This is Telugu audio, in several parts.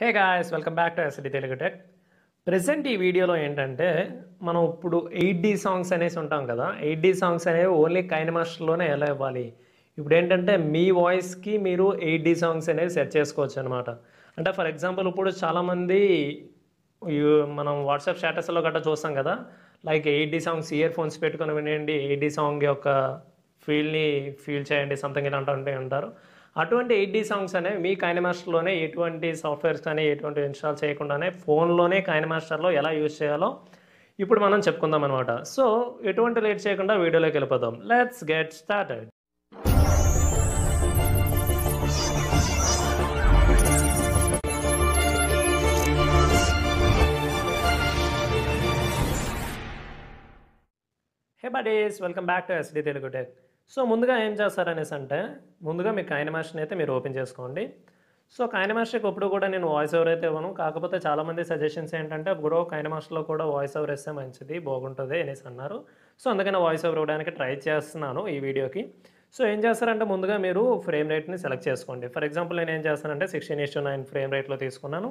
Hey guys welcome back to SD Telugu tech. Present ఈ వీడియోలో ఏంటంటే మనం ఇప్పుడు 8D సాంగ్స్ అనేసి ఉంటాం కదా. 8D సాంగ్స్ అనేవి ఓన్లీ కైనమాస్టర్లోనే ఎలా ఇవ్వాలి. ఇప్పుడు ఏంటంటే మీ వాయిస్కి మీరు 8D సాంగ్స్ అనేవి సెట్ చేసుకోవచ్చు అనమాట. అంటే ఫర్ ఎగ్జాంపుల్ ఇప్పుడు చాలామంది మనం వాట్సాప్ స్టేటస్లో గట్రా చూస్తాం కదా. Like 8D songs ear phones పెట్టుకొని వినండి, 8D సాంగ్ యొక్క ఫీల్ చేయండి, సంథింగ్ ఇలా ఉంటారు. అటువంటి 8D సాంగ్స్ అనేవి మీ కైనమాస్టర్లోనే ఎటువంటి సాఫ్ట్వేర్స్ కానీ ఎటువంటి ఇన్స్టాల్ చేయకుండానే ఫోన్లోనే కైనమాస్టర్లో ఎలా యూజ్ చేయాలో ఇప్పుడు మనం చెప్పుకుందాం అనమాట. సో ఎటువంటి లేట్ చేయకుండా వీడియోలోకి వెళ్ళిపోదాం. Let's get started. Hey buddies, welcome back to SD Telugu tech. So ముందుగా ఏం చేస్తారనేసి అంటే ముందుగా మీ కైనమాస్టర్ని అయితే మీరు ఓపెన్ చేసుకోండి. సో కైనమాస్టర్కి ఎప్పుడు కూడా నేను వాయిస్ ఓవర్ అయితే ఇవ్వను. కాకపోతే చాలామంది సజెషన్స్ ఏంటంటే ఇప్పుడు కైనమాస్టర్లో కూడా వాయిస్ ఓవర్ ఇస్తే మంచిది, బాగుంటుంది అనేసి అన్నారు. సో అందుకని వాయిస్ ఓవర్ ఇవ్వడానికి ట్రై చేస్తున్నాను ఈ వీడియోకి. సో ఏం చేస్తారంటే ముందుగా మీరు ఫ్రేమ్ రేట్ని సెలెక్ట్ చేసుకోండి. ఫర్ ఎగ్జాంపుల్ నేను ఏం చేస్తానంటే 16:9 ఫ్రేమ్ రేట్లో తీసుకున్నాను.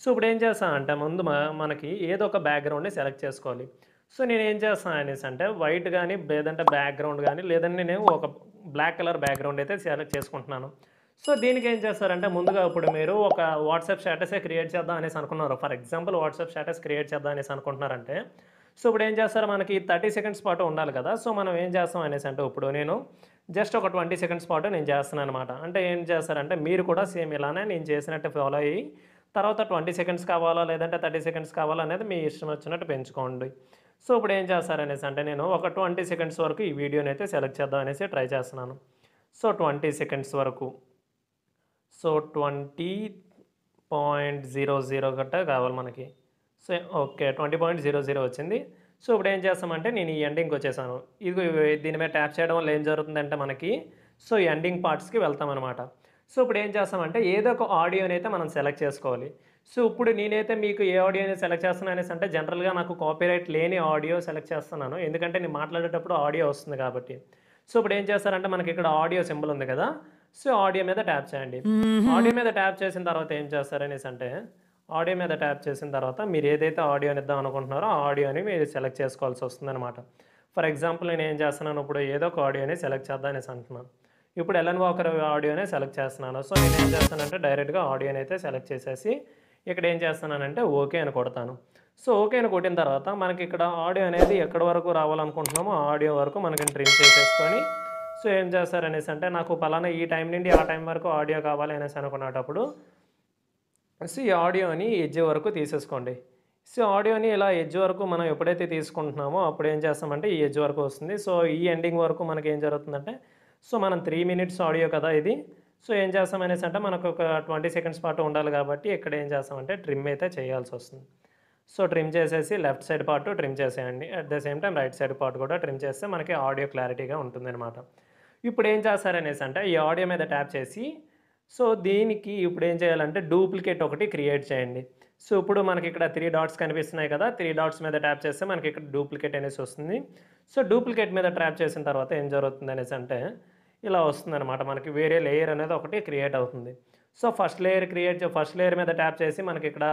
సో ఇప్పుడు ఏం చేస్తానంటే ముందు మనకి ఏదో ఒక బ్యాక్గ్రౌండ్ని సెలెక్ట్ చేసుకోవాలి. సో నేను ఏం చేస్తాను అనేసి అంటే వైట్ కానీ లేదంటే బ్యాక్గ్రౌండ్ కానీ లేదంటే నేను ఒక బ్లాక్ కలర్ బ్యాక్గ్రౌండ్ అయితే సెలెక్ట్ చేసుకుంటున్నాను. సో దీనికి ఏం చేస్తారంటే ముందుగా ఇప్పుడు మీరు ఒక వాట్సాప్ స్టేటసే క్రియేట్ చేద్దాం అనేసి అనుకున్నారు. For example WhatsApp status create చేద్దాం అనేసి అనుకుంటున్నారంటే సో ఇప్పుడు ఏం చేస్తారు, మనకి 30 సెకండ్స్ పాటు ఉండాలి కదా. సో మనం ఏం చేస్తాం అనేసి అంటే ఇప్పుడు నేను జస్ట్ ఒక 20 సెకండ్స్ పాటు నేను చేస్తున్నాను అనమాట. అంటే ఏం చేస్తారంటే మీరు కూడా సేమ్ ఇలానే నేను చేసినట్టు ఫాలో అయ్యి తర్వాత 20 సెకండ్స్ కావాలా లేదంటే 30 సెకండ్స్ కావాలా అనేది మీ ఇష్టం వచ్చినట్టు పెంచుకోండి. సో ఇప్పుడు ఏం చేస్తారనేసి అంటే నేను ఒక 20 సెకండ్స్ వరకు ఈ వీడియోని అయితే సెలెక్ట్ చేద్దాం అనేసి ట్రై చేస్తున్నాను. సో 20 సెకండ్స్ వరకు, సో 20.00 గట్ట కావాలి మనకి. సో ఓకే 20.00 వచ్చింది. సో ఇప్పుడు ఏం చేస్తామంటే నేను ఈ ఎండింగ్కి వచ్చేసాను. ఇది దీని మీద ట్యాప్ చేయడం వల్ల ఏం జరుగుతుందంటే మనకి సో ఎండింగ్ పార్ట్స్కి వెళ్తామన్నమాట. సో ఇప్పుడు ఏం చేస్తామంటే ఏదో ఒక ఆడియోని అయితే మనం సెలెక్ట్ చేసుకోవాలి. సో ఇప్పుడు నేనైతే మీకు ఏ ఆడియోని సెలెక్ట్ చేస్తున్నాను అనేసి అంటే జనరల్గా నాకు కాపీరైట్ లేని ఆడియో సెలెక్ట్ చేస్తున్నాను, ఎందుకంటే నేను మాట్లాడేటప్పుడు ఆడియో వస్తుంది కాబట్టి. సో ఇప్పుడు ఏం చేస్తారంటే మనకి ఇక్కడ ఆడియో సింబల్ ఉంది కదా. సో ఆడియో మీద ట్యాప్ చేయండి. ఆడియో మీద ట్యాప్ చేసిన తర్వాత ఏం చేస్తారనేసి అంటే ఆడియో మీద ట్యాప్ చేసిన తర్వాత మీరు ఏదైతే ఆడియోని ఇద్దాం అనుకుంటున్నారో ఆ ఆడియోని మీరు సెలెక్ట్ చేసుకోవాల్సి వస్తుందన్నమాట. ఫర్ ఎగ్జాంపుల్ నేను ఏం చేస్తున్నాను, ఇప్పుడు ఏదో ఒక ఆడియోని సెలెక్ట్ చేద్దాం అనేసి అంటున్నాను. ఇప్పుడు ఎలన్ వాకర్ ఆడియోనే సెలెక్ట్ చేస్తున్నాను. సో నేను ఏం చేస్తానంటే డైరెక్ట్గా ఆడియోని అయితే సెలెక్ట్ చేసేసి ఇక్కడ ఏం చేస్తున్నానంటే ఓకే అని కొడతాను. సో ఓకే అని కొట్టిన తర్వాత మనకి ఇక్కడ ఆడియో అనేది ఎక్కడి వరకు రావాలనుకుంటున్నామో ఆ ఆడియో వరకు మనకి ట్రిమ్ చేసేసుకొని సో ఏం చేస్తారనేసి అంటే నాకు పలానా ఈ టైం నుండి ఆ టైం వరకు ఆడియో కావాలి అనేసి అనుకునేటప్పుడు సో ఈ ఆడియోని ఎడ్జ్ వరకు తీసేసుకోండి. సో ఆడియోని ఇలా ఎడ్జ్ వరకు మనం ఎప్పుడైతే తీసుకుంటున్నామో అప్పుడు ఏం చేస్తామంటే ఈ ఎడ్జ్ వరకు వస్తుంది. సో ఈ ఎండింగ్ వరకు మనకి ఏం జరుగుతుందంటే సో మనం 3 మినిట్స్ ఆడియో కదా ఇది. సో ఏం చేస్తామనేసి అంటే మనకు ఒక 20 సెకండ్స్ పాటు ఉండాలి కాబట్టి ఇక్కడ ఏం చేస్తామంటే ట్రిమ్ అయితే చేయాల్సి వస్తుంది. సో ట్రిమ్ చేసేసి లెఫ్ట్ సైడ్ పార్ట్ ట్రిమ్ చేసేయండి, at the same time right side part కూడా ట్రిమ్ చేస్తే మనకి ఆడియో క్లారిటీగా ఉంటుందన్నమాట. ఇప్పుడు ఏం చేస్తారనేసి అంటే ఈ ఆడియో మీద ట్యాప్ చేసి సో దీనికి ఇప్పుడు ఏం చేయాలంటే డూప్లికేట్ ఒకటి క్రియేట్ చేయండి. సో ఇప్పుడు మనకి ఇక్కడ 3 డాట్స్ కనిపిస్తున్నాయి కదా, 3 డాట్స్ మీద ట్యాప్ చేస్తే మనకి ఇక్కడ డూప్లికేట్ అనేసి వస్తుంది. సో డూప్లికేట్ మీద ట్యాప్ చేసిన తర్వాత ఏం జరుగుతుంది అనేసి అంటే ఇలా వస్తుందన్నమాట, మనకి వేరే లేయర్ అనేది ఒకటి క్రియేట్ అవుతుంది. సో ఫస్ట్ లేయర్ మీద ట్యాప్ చేసి మనకి ఇక్కడ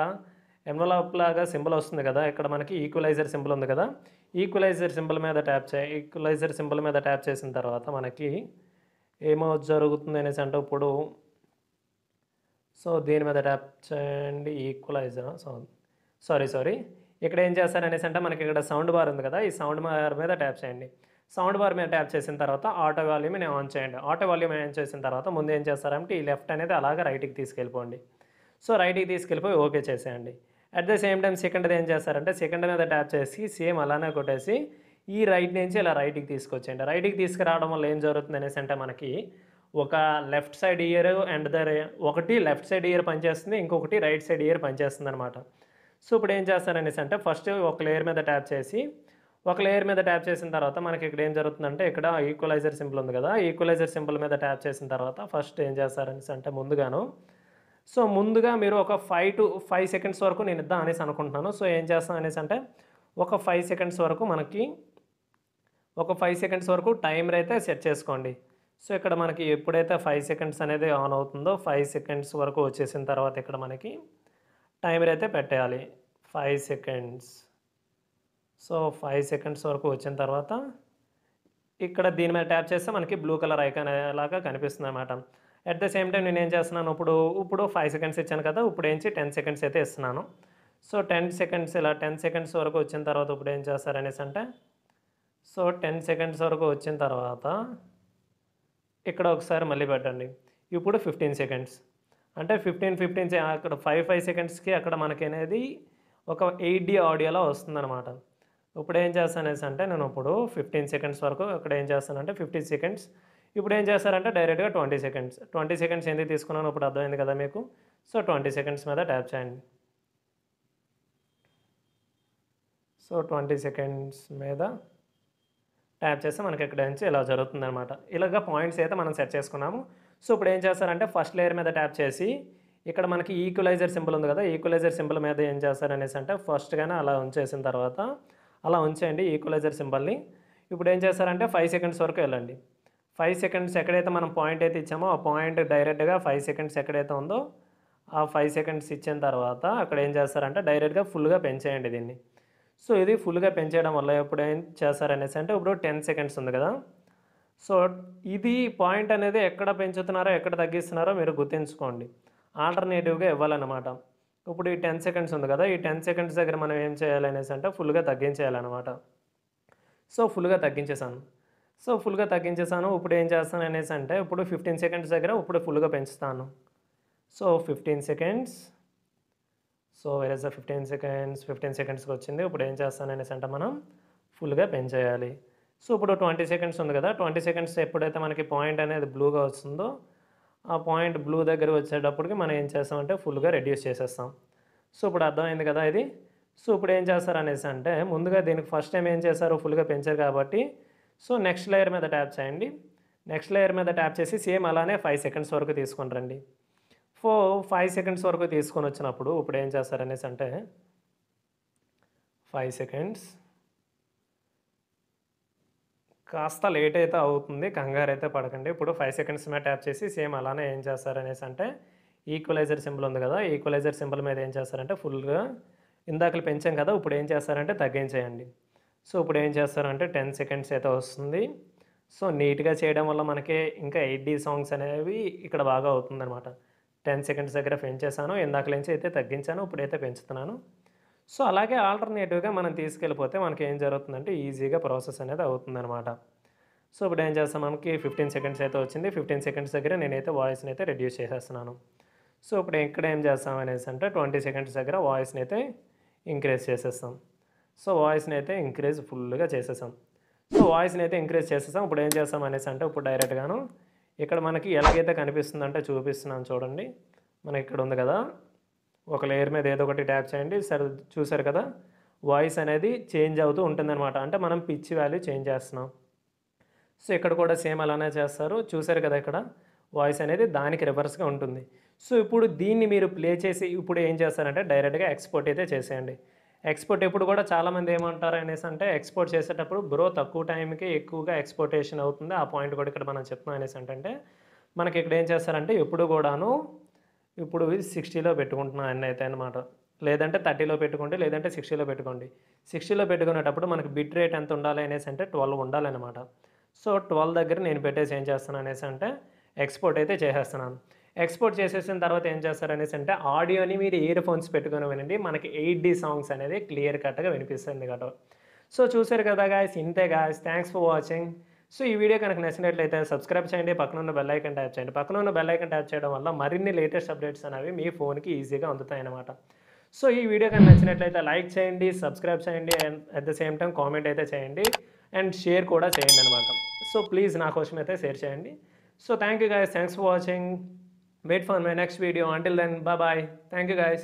ఎన్వలప్ లాగా సింబల్ వస్తుంది కదా, ఇక్కడ మనకి ఈక్వలైజర్ సింబల్ ఉంది కదా, ఈక్వలైజర్ సింబల్ మీద ట్యాప్ చేసిన తర్వాత మనకి ఏమో జరుగుతుంది అనేసి అంటే ఇప్పుడు సో దీని మీద ట్యాప్ చేయండి, ఈక్వలైజర్ సారీ ఇక్కడ ఏం చేస్తారనేసి అంటే మనకి ఇక్కడ సౌండ్ బార్ ఉంది కదా, ఈ సౌండ్ బార్ మీద ట్యాప్ చేయండి. సౌండ్ బార్ మీద ట్యాప్ చేసిన తర్వాత ఆటో వాల్యూమ్ని ఆన్ చేయండి. ఆటో వాల్యూమ్ ఆన్ చేసిన తర్వాత ముందు ఏం చేస్తారంటే ఈ లెఫ్ట్ అనేది అలాగే రైట్కి తీసుకెళ్ళిపోండి. సో రైట్కి తీసుకెళ్ళిపోయి ఓకే చేసేయండి. అట్ ద సేమ్ టైం సెకండ్ది ఏం చేస్తారంటే సెకండ్ మీద ట్యాప్ చేసి సేమ్ అలానే కొట్టేసి ఈ రైట్ నుంచి ఇలా రైట్కి తీసుకొచ్చేయండి. రైట్కి తీసుకురావడం వల్ల ఏం జరుగుతుంది అనేసి అంటే మనకి ఒక లెఫ్ట్ సైడ్ ఇయర్ అండ్ ఒకటి లెఫ్ట్ సైడ్ ఇయర్ పనిచేస్తుంది, ఇంకొకటి రైట్ సైడ్ ఇయర్ పనిచేస్తుంది అనమాట. సో ఇప్పుడు ఏం చేస్తారనేసి అంటే ఫస్ట్ ఒక లేయర్ మీద ట్యాప్ చేసిన తర్వాత మనకి ఇక్కడ ఏం జరుగుతుందంటే ఇక్కడ ఈక్వలైజర్ సింబల్ ఉంది కదా, ఈక్వలైజర్ సింబల్ మీద ట్యాప్ చేసిన తర్వాత ఫస్ట్ ఏం చేస్తారనేసి అంటే ముందుగా మీరు ఒక 5 సెకండ్స్ వరకు నేను ఇద్దాం అనేసి అనుకుంటున్నాను. సో ఏం చేస్తాను అనేసి అంటే ఒక 5 సెకండ్స్ వరకు టైమర్ అయితే సెట్ చేసుకోండి. సో ఇక్కడ మనకి ఎప్పుడైతే 5 సెకండ్స్ అనేది ఆన్ అవుతుందో 5 సెకండ్స్ వరకు వచ్చేసిన తర్వాత ఇక్కడ మనకి టైమర్ అయితే పెట్టేయాలి 5 సెకండ్స్. సో 5 సెకండ్స్ వరకు వచ్చిన తర్వాత ఇక్కడ దీని మీద ట్యాప్ చేస్తే మనకి బ్లూ కలర్ ఐకాన్ లాగా కనిపిస్తుంది అనమాట. అట్ ద సేమ్ టైం నేను ఏం చేస్తున్నాను, ఇప్పుడు 5 సెకండ్స్ ఇచ్చాను కదా, ఇప్పుడు ఏంచి 10 సెకండ్స్ అయితే ఇస్తున్నాను. సో 10 సెకండ్స్ ఇలా 10 సెకండ్స్ వరకు వచ్చిన తర్వాత ఇప్పుడు ఏం చేస్తారనేసి అంటే, సో 10 సెకండ్స్ వరకు వచ్చిన తర్వాత ఇక్కడ ఒకసారి మళ్ళీ పెట్టండి. ఇప్పుడు 15 సెకండ్స్ అంటే 15 అక్కడ 5 సెకండ్స్కి అక్కడ మనకి అనేది ఒక 8D ఆడియోలో వస్తుందన్నమాట. ఇప్పుడు ఏం చేస్తానేసి అంటే నేను ఇప్పుడు 15 సెకండ్స్ వరకు అక్కడ ఏం చేస్తానంటే 50 సెకండ్స్. ఇప్పుడు ఏం చేస్తారంటే డైరెక్ట్గా 20 సెకండ్స్ ఎందుకు తీసుకున్నాను ఇప్పుడు అర్థమైంది కదా మీకు. సో 20 సెకండ్స్ మీద ట్యాప్ చేయండి. సో 20 సెకండ్స్ మీద ట్యాప్ చేస్తే మనకి ఇక్కడ నుంచి ఇలా జరుగుతుందనమాట. ఇలాగ పాయింట్స్ అయితే మనం సెట్ చేసుకున్నాము. సో ఇప్పుడు ఏం చేస్తారంటే ఫస్ట్ లేయర్ మీద ట్యాప్ చేసి ఇక్కడ మనకి ఈక్వలైజర్ సింబల్ ఉంది కదా, ఈక్వలైజర్ సింబల్ మీద ఏం చేస్తారనేసి అంటే ఫస్ట్గానే అలా ఉంచేసిన తర్వాత అలా ఉంచేయండి ఈక్వలైజర్ సింబల్ని. ఇప్పుడు ఏం చేస్తారంటే 5 సెకండ్స్ వరకు వెళ్ళండి. 5 సెకండ్స్ ఎక్కడైతే మనం పాయింట్ అయితే ఇచ్చామో ఆ పాయింట్ డైరెక్ట్గా 5 సెకండ్స్ ఎక్కడైతే ఉందో ఆ 5 సెకండ్స్ ఇచ్చిన తర్వాత అక్కడ ఏం చేస్తారంటే డైరెక్ట్గా ఫుల్గా పెంచేయండి దీన్ని. సో ఇది ఫుల్గా పెంచేయడం వల్ల ఇప్పుడు ఏం చేస్తారనేసి అంటే ఇప్పుడు 10 సెకండ్స్ ఉంది కదా, సో ఇది పాయింట్ అనేది ఎక్కడ పెంచుతున్నారో ఎక్కడ తగ్గిస్తున్నారో మీరు గుర్తుంచుకోండి. ఆల్టర్నేటివ్గా ఇవ్వాలన్నమాట. ఇప్పుడు ఈ 10 సెకండ్స్ ఉంది కదా, ఈ 10 సెకండ్స్ దగ్గర మనం ఏం చేయాలనేసి అంటే ఫుల్గా తగ్గించేయాలన్నమాట. సో ఫుల్గా తగ్గించేసాను. ఇప్పుడు ఏం చేస్తాను అనేసి అంటే ఇప్పుడు 15 సెకండ్స్ దగ్గర ఇప్పుడు ఫుల్గా పెంచుతాను. So 15 seconds. So where is the 15 సెకండ్స్కి వచ్చింది. ఇప్పుడు ఏం చేస్తాను అనేసి అంటే మనం ఫుల్గా పెంచేయాలి. సో ఇప్పుడు 20 సెకండ్స్ ఉంది కదా, 20 సెకండ్స్ ఎప్పుడైతే మనకి పాయింట్ అనేది బ్లూగా వస్తుందో ఆ పాయింట్ బ్లూ దగ్గర వచ్చేటప్పటికి మనం ఏం చేస్తామంటే ఫుల్గా రెడ్యూస్ చేసేస్తాం. సో ఇప్పుడు అర్థమైంది కదా ఇది. సో ఇప్పుడు ఏం చేస్తారు అనేసి అంటే ముందుగా దీనికి ఫస్ట్ టైం ఏం చేశారు, ఫుల్గా పెంచారు కాబట్టి సో నెక్స్ట్ లేయర్ మీద ట్యాప్ చేయండి. నెక్స్ట్ లేయర్ మీద ట్యాప్ చేసి సేమ్ అలానే 5 సెకండ్స్ వరకు తీసుకొని రండి. 5 సెకండ్స్ వరకు తీసుకొని వచ్చినప్పుడు ఇప్పుడు ఏం చేస్తారనేసి అంటే 5 సెకండ్స్ కాస్త లేట్ అయితే అవుతుంది, కంగారు అయితే పడకండి. ఇప్పుడు 5 సెకండ్స్ మీద ట్యాప్ చేసి సేమ్ అలానే ఏం చేస్తారనేసి అంటే ఈక్వలైజర్ సింబల్ ఉంది కదా, ఈక్వలైజర్ సింబల్ మీద ఏం చేస్తారంటే ఫుల్గా ఇందాకలు పెంచాం కదా, ఇప్పుడు ఏం చేస్తారంటే తగ్గించేయండి. సో ఇప్పుడు ఏం చేస్తారంటే 10 సెకండ్స్ అయితే వస్తుంది. సో నీట్గా చేయడం వల్ల మనకి ఇంకా 8D సాంగ్స్ అనేవి ఇక్కడ బాగా అవుతుందన్నమాట. 10 సెకండ్స్ దగ్గర పెంచేసాను, ఇందాక నుంచి అయితే తగ్గించాను, ఇప్పుడైతే పెంచుతున్నాను. సో అలాగే ఆల్టర్నేటివ్గా మనం తీసుకెళ్ళిపోతే మనకి ఏం జరుగుతుందంటే ఈజీగా ప్రాసెస్ అనేది అవుతుందన్నమాట. సో ఇప్పుడు ఏం చేస్తాం, మనకి 15 సెకండ్స్ అయితే వచ్చింది. 15 సెకండ్స్ దగ్గర నేనైతే వాయిస్ని అయితే రెడ్యూస్ చేసేస్తున్నాను. సో ఇప్పుడు ఇక్కడ ఏం చేస్తాం అనేసి అంటే 20 సెకండ్స్ దగ్గర వాయిస్ని అయితే ఇంక్రీజ్ చేసేస్తాం. సో వాయిస్ని అయితే ఫుల్గా చేసేసాం. సో వాయిస్ని అయితే ఇంక్రీజ్ చేసేసాం. ఇప్పుడు ఏం చేస్తాం అనేసి అంటే ఇప్పుడు డైరెక్ట్గాను ఇక్కడ మనకి ఎలాగైతే కనిపిస్తుందంటే చూపిస్తున్నాను చూడండి. మనకి ఇక్కడ ఉంది కదా, ఒక లేయర్ మీద ఏదో ఒకటి ట్యాప్ చేయండి. సరే చూసారు కదా, వాయిస్ అనేది చేంజ్ అవుతూ ఉంటుందన్నమాట. అంటే మనం పిచ్ వాల్యూ చేంజ్ చేస్తున్నాం. సో ఇక్కడ కూడా సేమ్ అలానే చేస్తారు. చూసారు కదా, ఇక్కడ వాయిస్ అనేది దానికి రివర్స్గా ఉంటుంది. సో ఇప్పుడు దీన్ని మీరు ప్లే చేసి ఇప్పుడు ఏం చేస్తారంటే డైరెక్ట్గా ఎక్స్పోర్ట్ అయితే చేసేయండి. ఎక్స్పోర్ట్ ఎప్పుడు కూడా చాలామంది ఏమంటారు అనేసి అంటే ఎక్స్పోర్ట్ చేసేటప్పుడు బ్రో తక్కువ టైంకి ఎక్కువగా ఎక్స్పోర్టేషన్ అవుతుంది, ఆ పాయింట్ కూడా ఇక్కడ మనం చెప్తున్నాం అనేసి అంటే మనకి ఇక్కడ ఏం చేస్తారంటే ఎప్పుడు కూడాను ఇప్పుడు 60లో పెట్టుకుంటున్నాను అన్నీ అయితే అనమాట. లేదంటే 30లో పెట్టుకోండి, లేదంటే 60లో పెట్టుకోండి. 60లో పెట్టుకునేటప్పుడు మనకి బిట్ రేట్ ఎంత ఉండాలి అనేసి అంటే 12 ఉండాలన్నమాట. సో 12 దగ్గర నేను పెట్టేసి ఏం చేస్తాను అనేసి అంటే ఎక్స్పోర్ట్ అయితే చేసేస్తున్నాను. ఎక్స్పోర్ట్ చేసేసిన తర్వాత ఏం చేస్తారనేసి అంటే ఆడియోని మీరు ఇయర్ ఫోన్స్ పెట్టుకొని వినండి, మనకి 8D సాంగ్స్ అనేది క్లియర్ కట్గా వినిపిస్తుంది కదా. సో చూసారు కదా గాయస్, ఇంతే guys, thanks for watching. So ఈ వీడియో కనుక నచ్చినట్లయితే సబ్స్క్రైబ్ చేయండి, పక్కన ఉన్న బెల్ ఐకాన్ ట్యాప్ చేయండి. పక్కన ఉన్న బెల్ ఐకాన్ ట్యాప్ చేయడం వల్ల మరిన్ని లేటెస్ట్ అప్డేట్స్ అనేవి మీ ఫోన్కి ఈజీగా అందుతాయి అన్నమాట. సో ఈ వీడియో కనుక నచ్చినట్లయితే లైక్ చేయండి, సబ్స్క్రైబ్ చేయండి, and at the same time comment అయితే చేయండి అండ్ షేర్ కూడా చేయండి అనమాట. సో ప్లీజ్ నా కోసం అయితే షేర్ చేయండి. So thank you guys, thanks for watching. Wait for my next video. Until then, bye bye. Thank you guys.